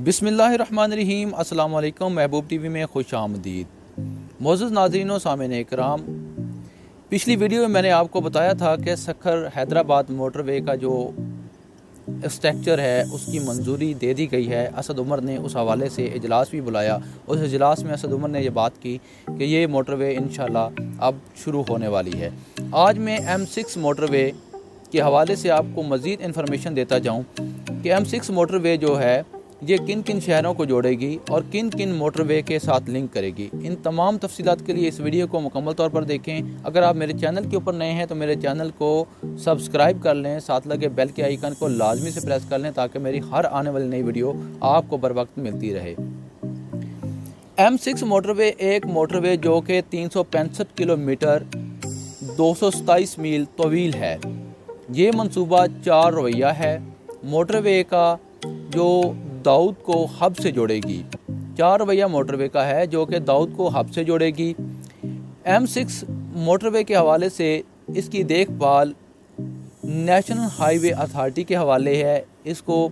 बिस्मिल्लाहिर्रहमानिर्रहीम। अस्सलाम वालेकुम। महबूब टीवी में खुश आमदीद। मोअज़्ज़ज़ नाज़रीन व सामीन इकराम, पिछली वीडियो में मैंने आपको बताया था कि सक्खर हैदराबाद मोटरवे का जो स्ट्रक्चर है उसकी मंजूरी दे दी गई है। असद उमर ने उस हवाले से इजलास भी बुलाया। उस इजलास में असद उमर ने ये बात की कि ये मोटरवे इंशाल्लाह अब शुरू होने वाली है। आज मैं M6 मोटरवे के हवाले से आपको मज़ीद इन्फॉर्मेशन देता जाऊँ कि M6 मोटरवे जो है ये किन किन शहरों को जोड़ेगी और किन किन मोटरवे के साथ लिंक करेगी। इन तमाम तफसीलात के लिए इस वीडियो को मुकम्मल तौर पर देखें। अगर आप मेरे चैनल के ऊपर नए हैं तो मेरे चैनल को सब्सक्राइब कर लें, साथ लगे बेल के आइकन को लाजमी से प्रेस कर लें ताकि मेरी हर आने वाली नई वीडियो आपको बर वक्त मिलती रहे। M6 मोटरवे एक मोटरवे जो कि 365 किलोमीटर 227 मील तवील है। ये मंसूबा 4 रवैया है। मोटरवे का जो दाऊद को हब से जोड़ेगी, 4 रवैया मोटरवे का है जो कि दाऊद को हब से जोड़ेगी। M6 मोटरवे के हवाले से इसकी देखभाल नेशनल हाईवे अथॉरिटी के हवाले है। इसको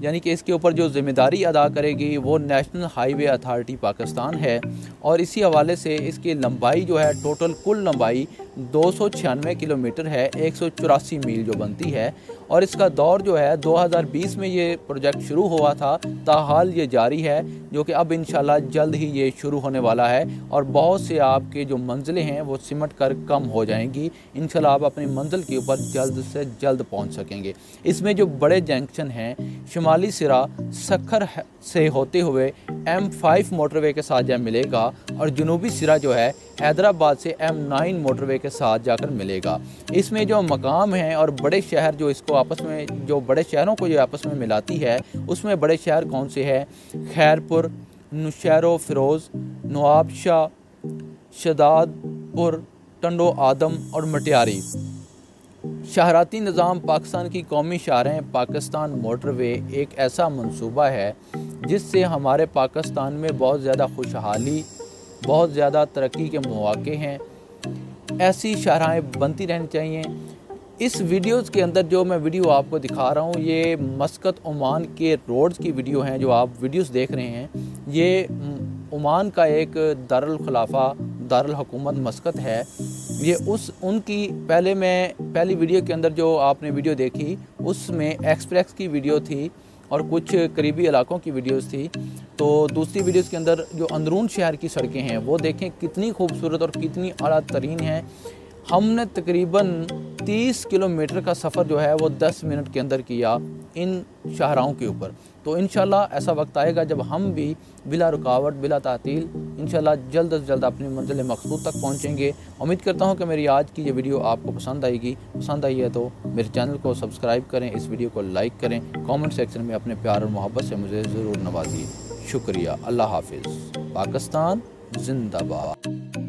यानी कि इसके ऊपर जो ज़िम्मेदारी अदा करेगी वो नेशनल हाईवे अथॉरिटी पाकिस्तान है। और इसी हवाले से इसकी लंबाई जो है टोटल कुल लंबाई 296 किलोमीटर है, 184 मील जो बनती है। और इसका दौर जो है 2020 में ये प्रोजेक्ट शुरू हुआ था, ताहाल ये जारी है, जो कि अब इंशाल्लाह जल्द ही ये शुरू होने वाला है। और बहुत से आपके जो मंजिलें हैं वो सिमट कर कम हो जाएंगी। इंशाल्लाह आप अपनी मंजिल के ऊपर जल्द से जल्द पहुंच सकेंगे। इसमें जो बड़े जंक्शन हैं, शुमाली सिरा सक्खर से होते हुए M5 मोटरवे के साथ जा मिलेगा और जनूबी सिरा जो है हैदराबाद से M9 मोटरवे के साथ जाकर मिलेगा। इसमें जो मकाम हैं और बड़े शहर जो इसको आपस में, जो बड़े शहरों को जो आपस में मिलाती है, उसमें बड़े शहर कौन से हैं? खैरपुर, नौशहरो फेरोज़, नवाबशाह, शहदादपुर, टंडो आदम और मटियारी। शहराती निज़ाम पाकिस्तान की कौमी शाहरें पाकिस्तान मोटरवे एक ऐसा मंसूबा है जिससे हमारे पाकिस्तान में बहुत ज़्यादा खुशहाली, बहुत ज़्यादा तरक्की के मौके हैं। ऐसी शाहराएँ बनती रहनी चाहिए। इस वीडियोज़ के अंदर जो मैं वीडियो आपको दिखा रहा हूँ ये मस्कत ओमान के रोड्स की वीडियो हैं। जो आप वीडियोज़ देख रहे हैं ये ओमान का एक दारुल खिलाफा, दारुल हुकूमत मस्कत है। ये उनकी पहली वीडियो के अंदर जो आपने वीडियो देखी उसमें एक्सप्रेस की वीडियो थी और कुछ करीबी इलाकों की वीडियोस थी। तो दूसरी वीडियोस के अंदर जो अंदरून शहर की सड़कें हैं वो देखें कितनी खूबसूरत और कितनी आला तरीन हैं। हमने तकरीबन 30 किलोमीटर का सफ़र जो है वो 10 मिनट के अंदर किया इन शाहराहों के ऊपर। तो इंशाल्लाह ऐसा वक्त आएगा जब हम भी बिला रुकावट, बिला तातील इंशाल्लाह जल्द से जल्द अपनी मंजिल मकसूद तक पहुंचेंगे। उम्मीद करता हूं कि मेरी आज की ये वीडियो आपको पसंद आएगी। पसंद आई है तो मेरे चैनल को सब्सक्राइब करें, इस वीडियो को लाइक करें, कमेंट सेक्शन में अपने प्यार और मोहब्बत से मुझे ज़रूर नवाजिए। शुक्रिया। अल्लाह हाफिज़। पाकिस्तान जिंदाबाद।